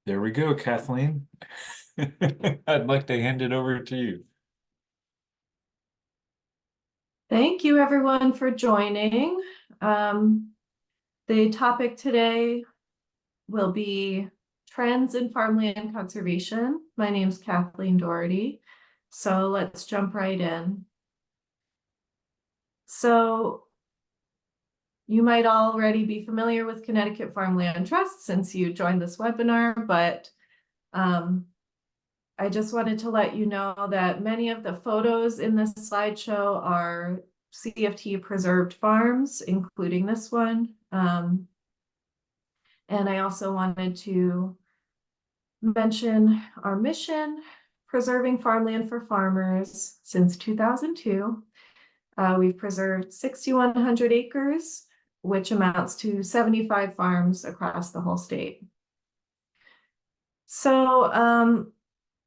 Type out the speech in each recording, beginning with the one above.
There we go, Kathleen. I'd like to hand it over to you. Thank you, everyone, for joining. The topic today will be trends in farmland conservation. My name is Kathleen Doherty, so let's jump right in. So you might already be familiar with Connecticut Farmland Trust since you joined this webinar, but I just wanted to let you know that many of the photos in this slideshow are CFT preserved farms, including this one. And I also wanted to mention our mission, preserving farmland for farmers since 2002. We've preserved 6,100 acres, which amounts to 75 farms across the whole state. So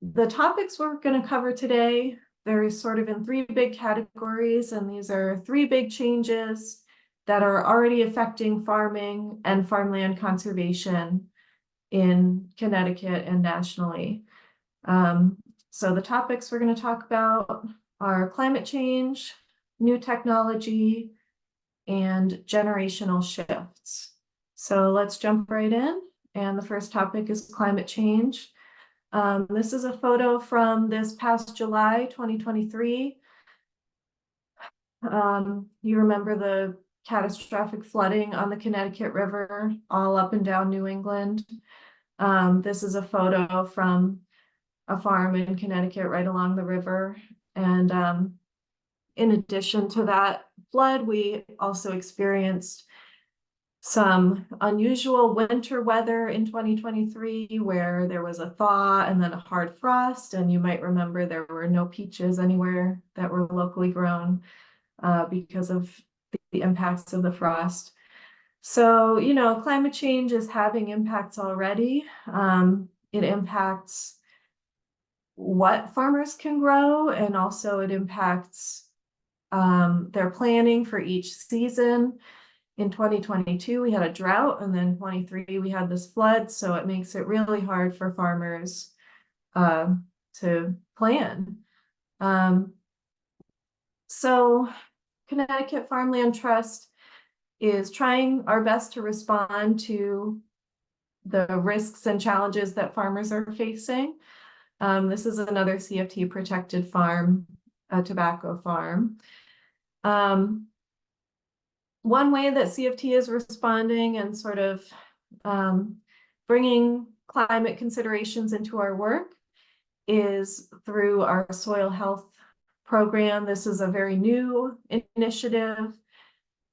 the topics we're going to cover today, they're sort of in three big categories, and these are three big changes that are already affecting farming and farmland conservation in Connecticut and nationally. So the topics we're going to talk about are climate change, new technology, and generational shifts. So let's jump right in. And the first topic is climate change. This is a photo from this past July 2023. You remember the catastrophic flooding on the Connecticut River all up and down New England. This is a photo from a farm in Connecticut right along the river. And in addition to that flood, we also experienced some unusual winter weather in 2023 where there was a thaw and then a hard frost. And you might remember there were no peaches anywhere that were locally grown because of the impacts of the frost. So, you know, climate change is having impacts already. It impacts what farmers can grow, and also it impacts their planning for each season. In 2022, we had a drought, and then 23, we had this flood. So it makes it really hard for farmers to plan. So Connecticut Farmland Trust is trying our best to respond to the risks and challenges that farmers are facing. This is another CFT protected farm, a tobacco farm. One way that CFT is responding and sort of bringing climate considerations into our work is through our soil health program. This is a very new initiative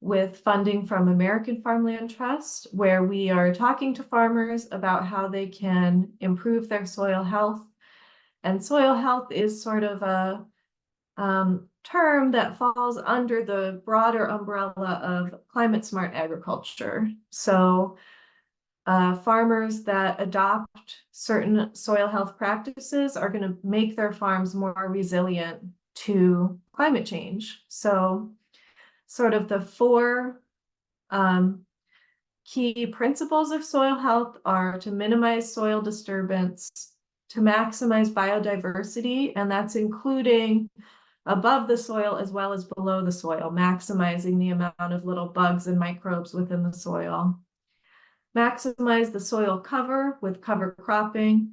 with funding from American Farmland Trust, where we are talking to farmers about how they can improve their soil health. And soil health is sort of a term that falls under the broader umbrella of climate smart agriculture. So farmers that adopt certain soil health practices are going to make their farms more resilient to climate change. So sort of the four key principles of soil health are to minimize soil disturbance, to maximize biodiversity, and that's including above the soil as well as below the soil, maximizing the amount of little bugs and microbes within the soil. Maximize the soil cover with cover cropping,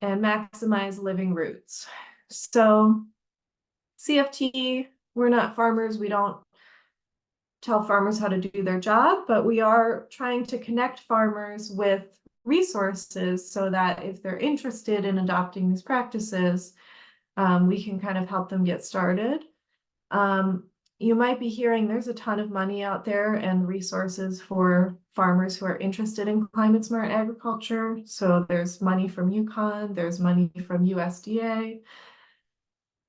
and maximize living roots. So CFT, we're not farmers, we don't tell farmers how to do their job, but we are trying to connect farmers with resources so that if they're interested in adopting these practices, we can kind of help them get started. You might be hearing there's a ton of money out there and resources for farmers who are interested in climate smart agriculture. So there's money from UConn, there's money from USDA.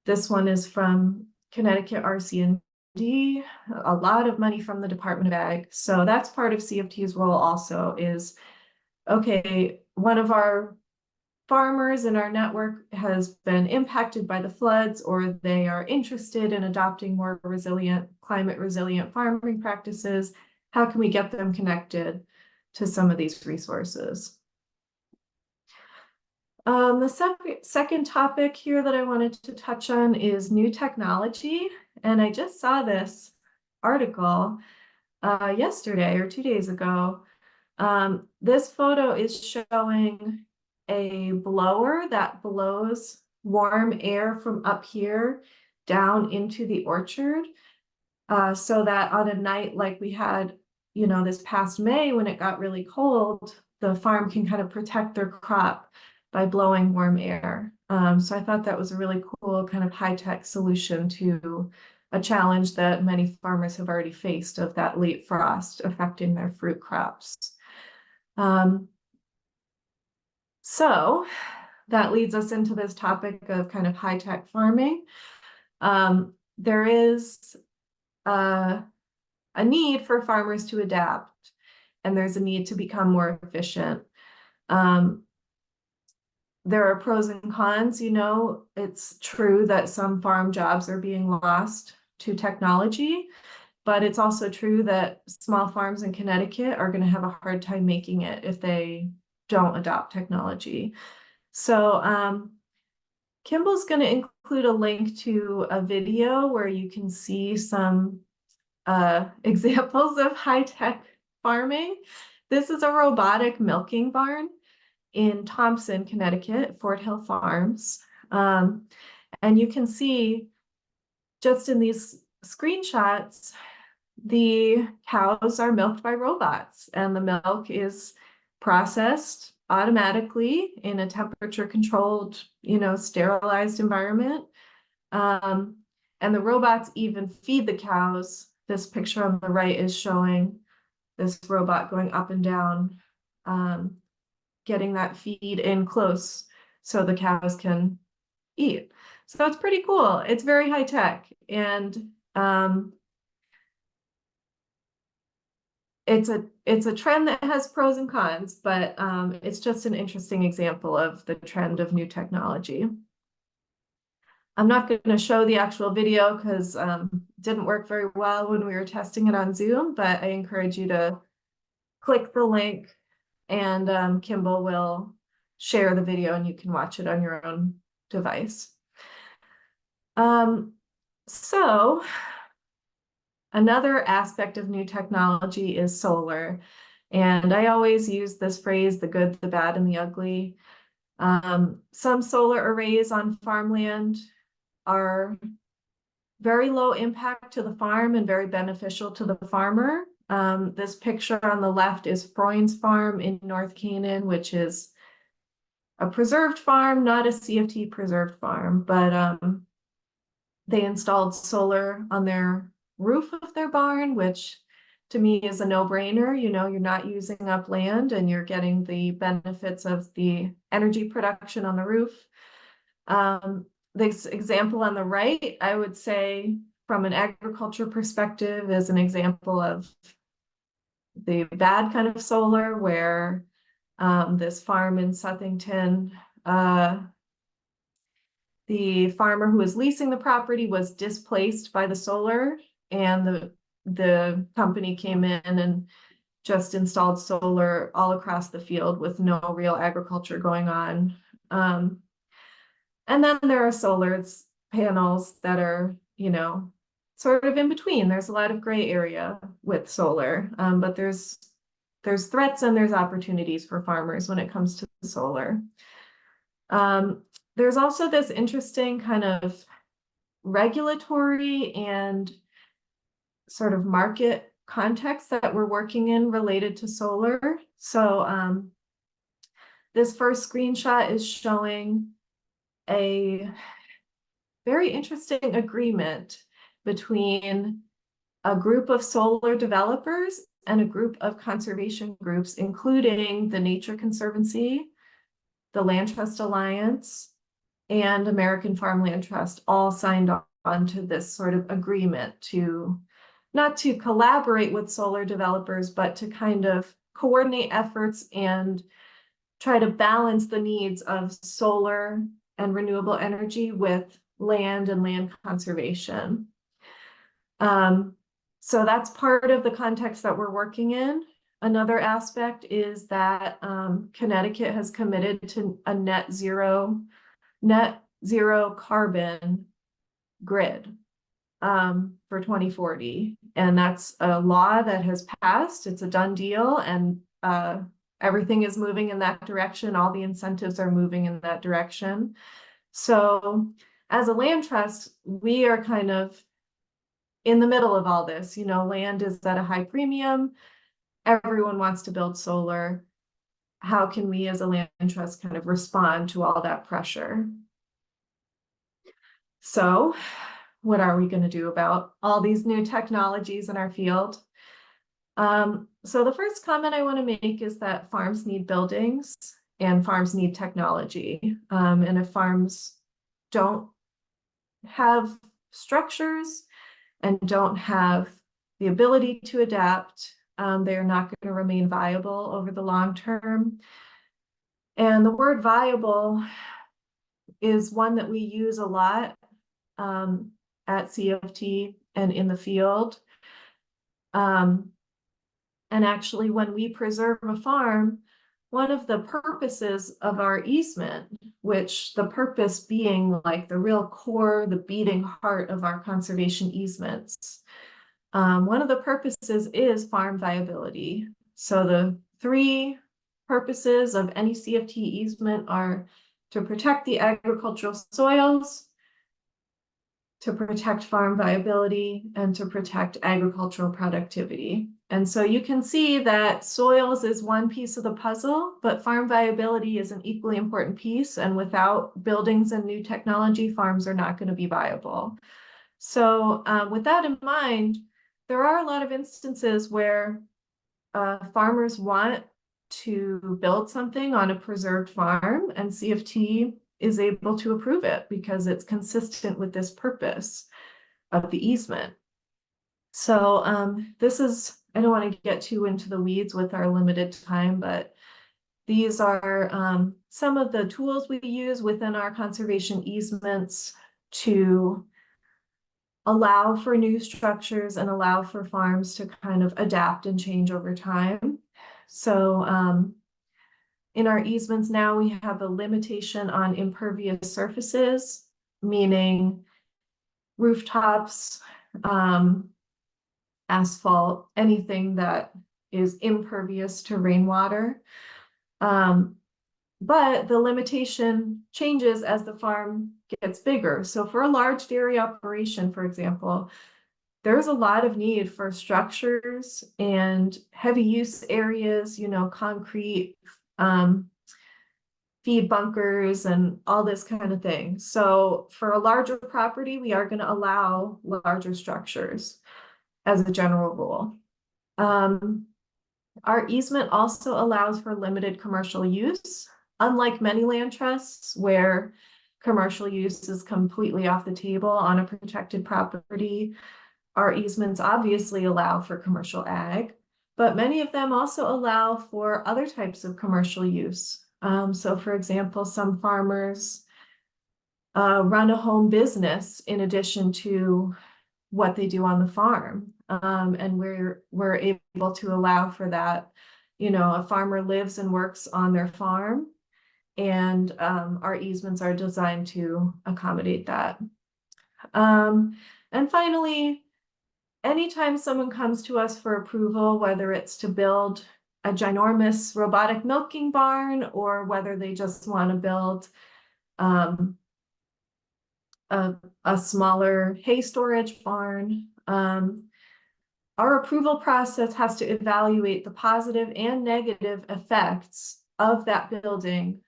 This one is from Connecticut RC&D, a lot of money from the Department of Ag. So that's part of CFT's role also is, okay, one of our farmers in our network has been impacted by the floods, or they are interested in adopting more resilient, climate resilient farming practices. How can we get them connected to some of these resources? The second topic here that I wanted to touch on is new technology. And I just saw this article yesterday or 2 days ago. This photo is showing a blower that blows warm air from up here down into the orchard. So that on a night like we had, this past May when it got really cold, the farm can kind of protect their crop by blowing warm air. So I thought that was a really cool kind of high-tech solution to a challenge that many farmers have already faced of that late frost affecting their fruit crops. So that leads us into this topic of kind of high-tech farming. There is a need for farmers to adapt, and there's a need to become more efficient. There are pros and cons, it's true that some farm jobs are being lost to technology, but it's also true that small farms in Connecticut are going to have a hard time making it if they don't adopt technology. So Kimball's going to include a link to a video where you can see some examples of high-tech farming. This is a robotic milking barn in Thompson, Connecticut, Fort Hill Farms. And you can see just in these screenshots, the cows are milked by robots, and the milk is processed automatically in a temperature-controlled, sterilized environment. And the robots even feed the cows. This picture on the right is showing this robot going up and down, getting that feed in close so the cows can eat. So it's pretty cool. It's very high tech, and it's a trend that has pros and cons, but it's just an interesting example of the trend of new technology. I'm not going to show the actual video because it didn't work very well when we were testing it on Zoom, but I encourage you to click the link, and Kimball will share the video and you can watch it on your own device. So another aspect of new technology is solar. And I always use this phrase, the good, the bad, and the ugly. Some solar arrays on farmland are very low impact to the farm and very beneficial to the farmer. This picture on the left is Freund's farm in North Canaan, which is a preserved farm, not a CFT preserved farm, but they installed solar on their roof of their barn, which to me is a no-brainer. You're not using up land and you're getting the benefits of the energy production on the roof. This example on the right, I would say from an agriculture perspective, is an example of the bad kind of solar where this farm in Southington, the farmer who was leasing the property was displaced by the solar, and the company came in and just installed solar all across the field with no real agriculture going on. And then there are solar panels that are, sort of in between. There's a lot of gray area with solar, but there's threats and there's opportunities for farmers when it comes to solar. There's also this interesting kind of regulatory and sort of market context that we're working in related to solar. So this first screenshot is showing a very interesting agreement between a group of solar developers and a group of conservation groups, including the Nature Conservancy, the Land Trust Alliance, and American Farmland Trust, all signed on to this sort of agreement to not to collaborate with solar developers, but to kind of coordinate efforts and try to balance the needs of solar and renewable energy with land and land conservation. So that's part of the context that we're working in. Another aspect is that Connecticut has committed to a net zero carbon grid for 2040. And that's a law that has passed. It's a done deal, and everything is moving in that direction. All the incentives are moving in that direction. So as a land trust, we are kind of in the middle of all this. You know, land is at a high premium. Everyone wants to build solar. How can we as a land trust kind of respond to all that pressure? So what are we going to do about all these new technologies in our field? So the first comment I want to make is that farms need buildings and farms need technology. And if farms don't have structures and don't have the ability to adapt, they're not going to remain viable over the long term. And the word viable is one that we use a lot at CFT and in the field. And actually, when we preserve a farm, one of the purposes of our easement, which the purpose being like the real core, the beating heart of our conservation easements, one of the purposes is farm viability. So the three purposes of any CFT easement are to protect the agricultural soils, to protect farm viability, and to protect agricultural productivity. And so you can see that soils is one piece of the puzzle, but farm viability is an equally important piece. And without buildings and new technology, farms are not going to be viable. So with that in mind, there are a lot of instances where farmers want to build something on a preserved farm, and CFT is able to approve it because it's consistent with this purpose of the easement. So this is, I don't want to get too into the weeds with our limited time, but these are some of the tools we use within our conservation easements to allow for new structures and allow for farms to kind of adapt and change over time. So in our easements now, we have a limitation on impervious surfaces, meaning rooftops, asphalt, anything that is impervious to rainwater. But the limitation changes as the farm gets bigger. So for a large dairy operation, for example, there's a lot of need for structures and heavy use areas, you know, concrete, feed bunkers and all this kind of thing. So for a larger property, we are going to allow larger structures as a general rule. Our easement also allows for limited commercial use, unlike many land trusts where commercial use is completely off the table on a protected property. Our easements obviously allow for commercial ag, but many of them also allow for other types of commercial use. So for example, some farmers run a home business in addition to what they do on the farm. And we're able to allow for that. You know, a farmer lives and works on their farm, and our easements are designed to accommodate that. And finally, anytime someone comes to us for approval, whether it's to build a ginormous robotic milking barn or whether they just want to build a smaller hay storage barn, our approval process has to evaluate the positive and negative effects of that building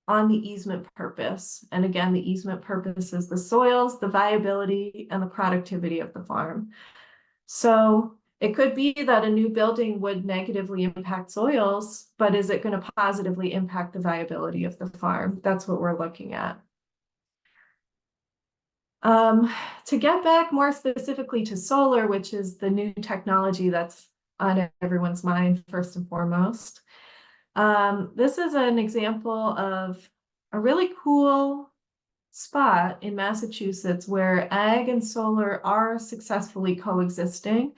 on the easement purpose. And again, the easement purpose is the soils, the viability, and the productivity of the farm. So it could be that a new building would negatively impact soils, but is it going to positively impact the viability of the farm? That's what we're looking at. To get back more specifically to solar, which is the new technology that's on everyone's mind first and foremost, this is an example of a really cool spot in Massachusetts where ag and solar are successfully coexisting.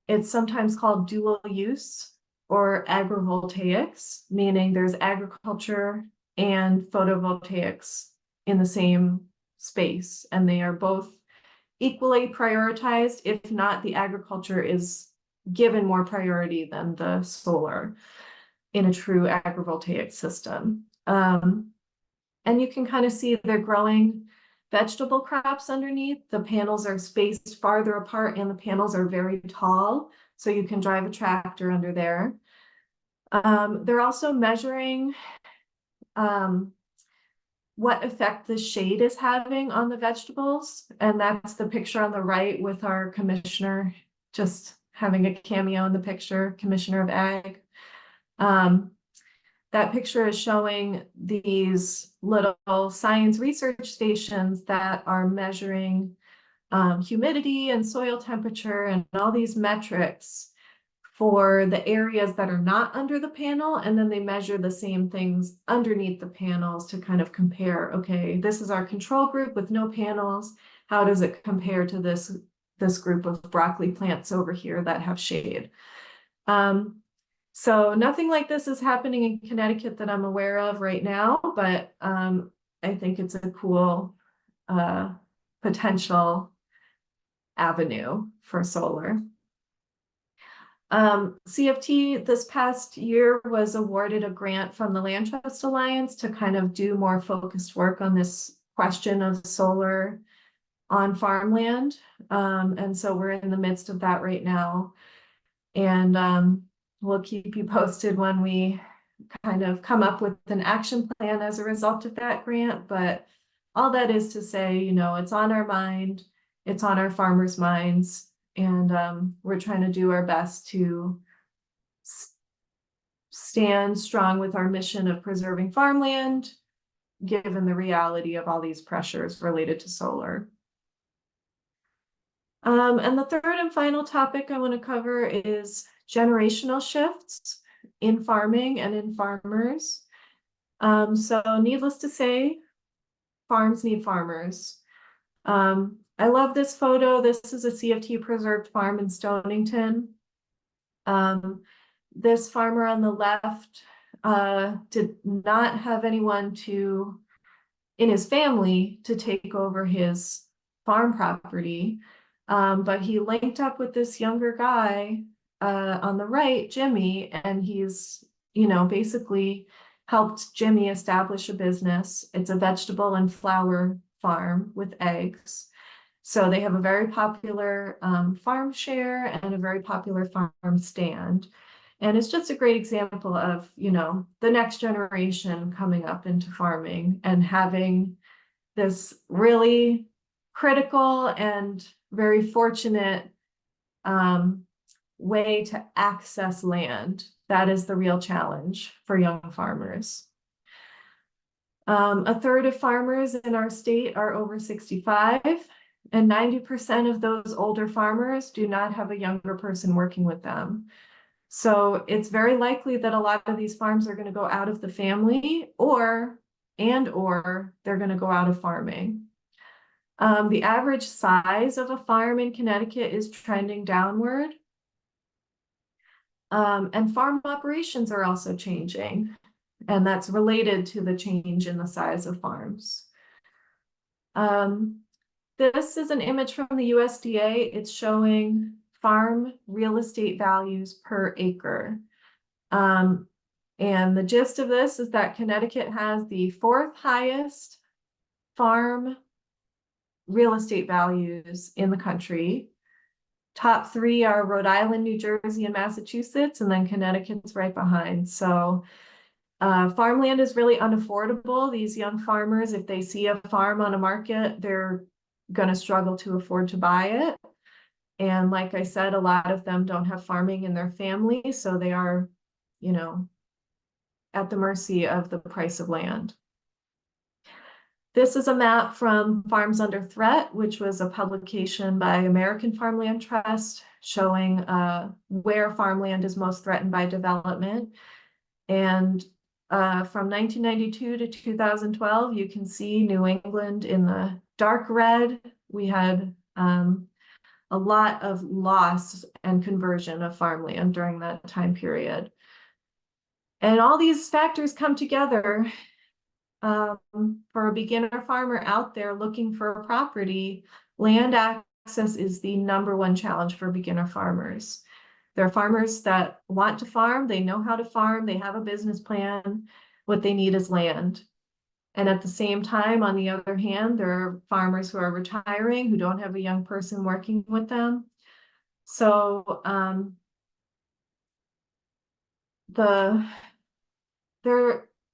It's sometimes called dual use or agrivoltaics, meaning there's agriculture and photovoltaics in the same space, and they are both equally prioritized. If not, the agriculture is given more priority than the solar in a true agrivoltaic system. And you can kind of see they're growing vegetable crops underneath. The panels are spaced farther apart and the panels are very tall, so you can drive a tractor under there. They're also measuring what effect the shade is having on the vegetables. And that's the picture on the right with our commissioner just having a cameo in the picture, Commissioner of Ag. That picture is showing these little science research stations that are measuring humidity and soil temperature and all these metrics for the areas that are not under the panel, and then they measure the same things underneath the panels to kind of compare, okay, this is our control group with no panels. How does it compare to this group of broccoli plants over here that have shade? So nothing like this is happening in Connecticut that I'm aware of right now, but I think it's a cool potential avenue for solar. CFT this past year was awarded a grant from the Land Trust Alliance to kind of do more focused work on this question of solar on farmland. And so we're in the midst of that right now. And we'll keep you posted when we kind of come up with an action plan as a result of that grant. But all that is to say, you know, it's on our mind, it's on our farmers' minds, and we're trying to do our best to stand strong with our mission of preserving farmland, given the reality of all these pressures related to solar. And the third and final topic I want to cover is generational shifts in farming and in farmers. So needless to say, farms need farmers. I love this photo. This is a CFT preserved farm in Stonington. This farmer on the left did not have anyone in his family to take over his farm property. But he linked up with this younger guy on the right, Jimmy, and he's, you know, basically helped Jimmy establish a business. It's a vegetable and flower farm with eggs. So they have a very popular farm share and a very popular farm stand. And it's just a great example of, you know, the next generation coming up into farming and having this really critical and very fortunate way to access land. That is the real challenge for young farmers. A third of farmers in our state are over 65, and 90% of those older farmers do not have a younger person working with them. So it's very likely that a lot of these farms are going to go out of the family or they're going to go out of farming. The average size of a farm in Connecticut is trending downward. And farm operations are also changing, and that's related to the change in the size of farms. This is an image from the USDA. It's showing farm real estate values per acre. And the gist of this is that Connecticut has the fourth highest farm real estate values in the country. Top three are Rhode Island, New Jersey, and Massachusetts, and then Connecticut's right behind. So farmland is really unaffordable. These young farmers, if they see a farm on a market, they're going to struggle to afford to buy it. And like I said, a lot of them don't have farming in their family, so they are, you know, at the mercy of the price of land. This is a map from Farms Under Threat, which was a publication by American Farmland Trust showing where farmland is most threatened by development. And from 1992 to 2012, you can see New England in the dark red. We had a lot of loss and conversion of farmland during that time period. And all these factors come together for a beginner farmer out there looking for a property. Land access is the #1 challenge for beginner farmers. There are farmers that want to farm, they know how to farm, they have a business plan. What they need is land. And at the same time, on the other hand, there are farmers who are retiring, who don't have a young person working with them. So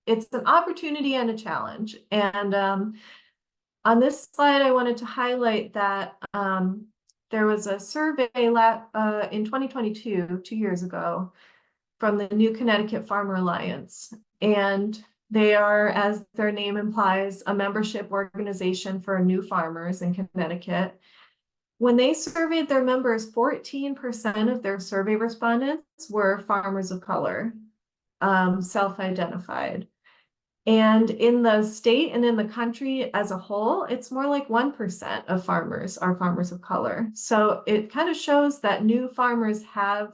it's an opportunity and a challenge. And on this slide, I wanted to highlight that there was a survey in 2022, 2 years ago, from the New Connecticut Farmer Alliance. And they are, as their name implies, a membership organization for new farmers in Connecticut. When they surveyed their members, 14% of their survey respondents were farmers of color, self-identified. And in the state and in the country as a whole, it's more like 1% of farmers are farmers of color. So it kind of shows that new farmers have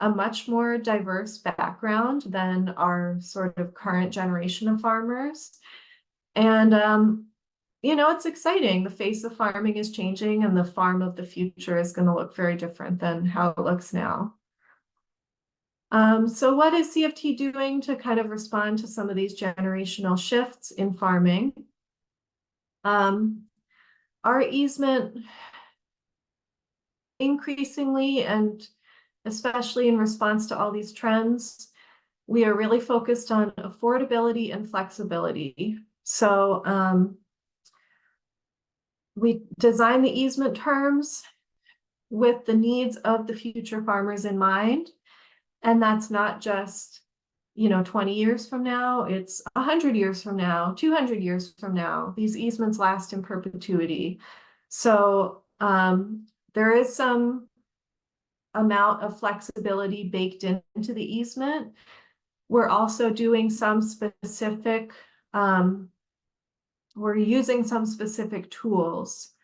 a much more diverse background than our sort of current generation of farmers. And, it's exciting. The face of farming is changing, and the farm of the future is going to look very different than how it looks now. So what is CFT doing to kind of respond to some of these generational shifts in farming? Our easement increasingly, and especially in response to all these trends, we are really focused on affordability and flexibility. So we design the easement terms with the needs of the future farmers in mind. And that's not just, 20 years from now, it's 100 years from now, 200 years from now. These easements last in perpetuity. So there is some amount of flexibility baked into the easement. We're also doing some specific, we're using some specific tools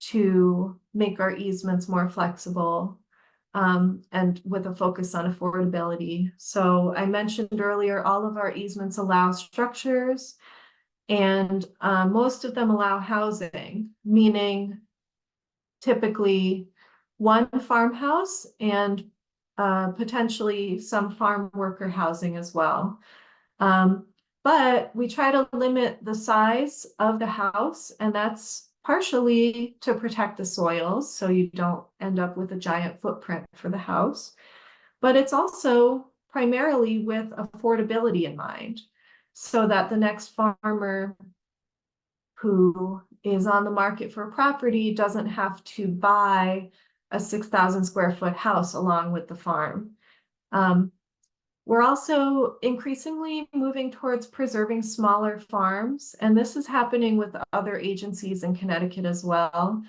to make our easements more flexible, and with a focus on affordability. So I mentioned earlier, all of our easements allow structures, and most of them allow housing, meaning typically one farmhouse and potentially some farm worker housing as well. But we try to limit the size of the house, and that's partially to protect the soils so you don't end up with a giant footprint for the house. But it's also primarily with affordability in mind, so that the next farmer who is on the market for a property doesn't have to buy a 6,000 square foot house along with the farm. We're also increasingly moving towards preserving smaller farms, and this is happening with other agencies in Connecticut as well.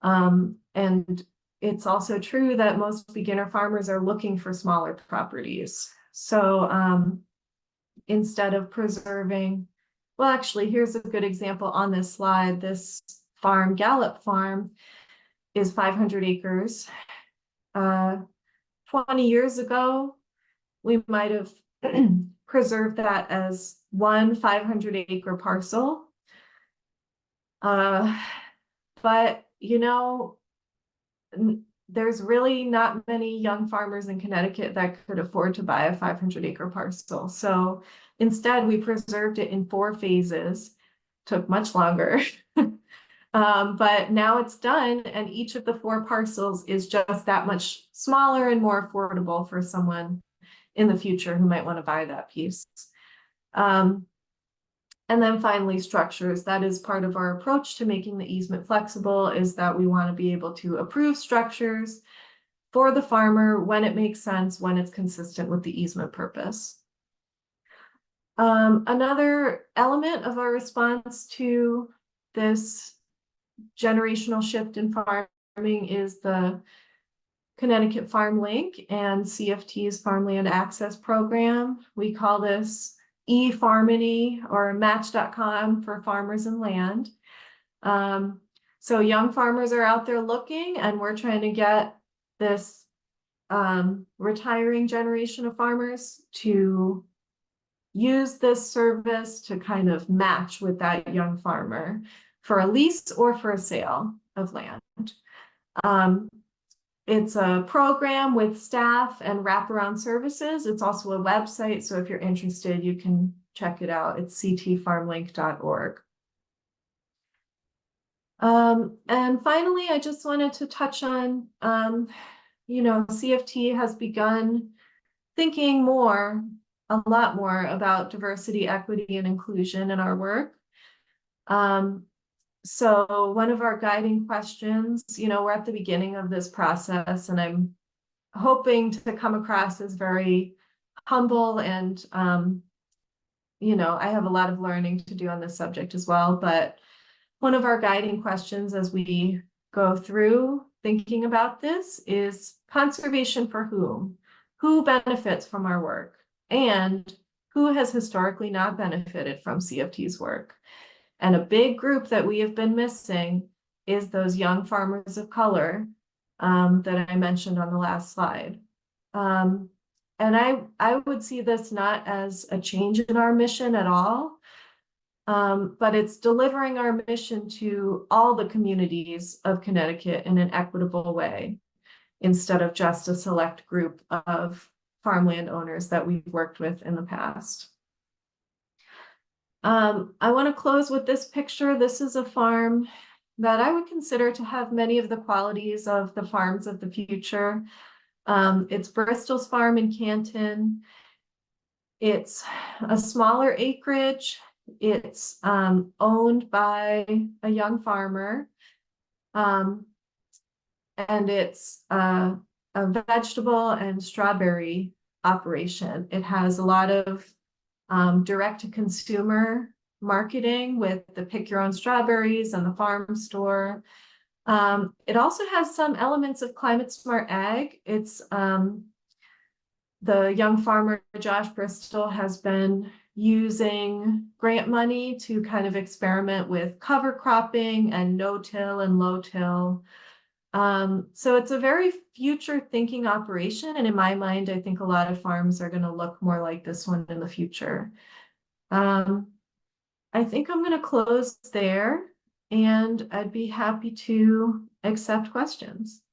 And it's also true that most beginner farmers are looking for smaller properties. So instead of preserving, well, actually, here's a good example on this slide. This farm, Gallup Farm, is 500 acres. 20 years ago, we might have preserved that as one 500-acre parcel. But, there's really not many young farmers in Connecticut that could afford to buy a 500-acre parcel. So instead, we preserved it in 4 phases. Took much longer. But now it's done, and each of the 4 parcels is just that much smaller and more affordable for someone in the future who might want to buy that piece. And then finally, structures. That is part of our approach to making the easement flexible, is that we want to be able to approve structures for the farmer when it makes sense, when it's consistent with the easement purpose. Another element of our response to this generational shift in farming is the Connecticut Farm Link and CFT's Farmland Access Program. We call this eFarmony or Match.com for farmers and land. So So young farmers are out there looking, and we're trying to get this retiring generation of farmers to use this service to kind of match with that young farmer for a lease or for a sale of land. It's a program with staff and wraparound services. It's also a website, so if you're interested, you can check it out. It's ctfarmlink.org. And finally, I just wanted to touch on, CFT has begun thinking a lot more about diversity, equity, and inclusion in our work. So one of our guiding questions, we're at the beginning of this process, and I'm hoping to come across as very humble and, I have a lot of learning to do on this subject as well. But one of our guiding questions as we go through thinking about this is conservation for whom? Who benefits from our work? And who has historically not benefited from CFT's work? And a big group that we have been missing is those young farmers of color that I mentioned on the last slide. And I would see this not as a change in our mission at all, but it's delivering our mission to all the communities of Connecticut in an equitable way, instead of just a select group of farmland owners that we've worked with in the past. I want to close with this picture. This is a farm that I would consider to have many of the qualities of the farms of the future. It's Bristol's farm in Canton. It's a smaller acreage. It's owned by a young farmer. And it's a vegetable and strawberry operation. It has a lot of direct-to-consumer marketing with the pick your own strawberries and the farm store. It also has some elements of climate smart ag. It's the young farmer, Josh Bristol, has been using grant money to kind of experiment with cover cropping and no-till and low-till. So it's a very future thinking operation. And in my mind, I think a lot of farms are going to look more like this one in the future. I think I'm going to close there, and I'd be happy to accept questions.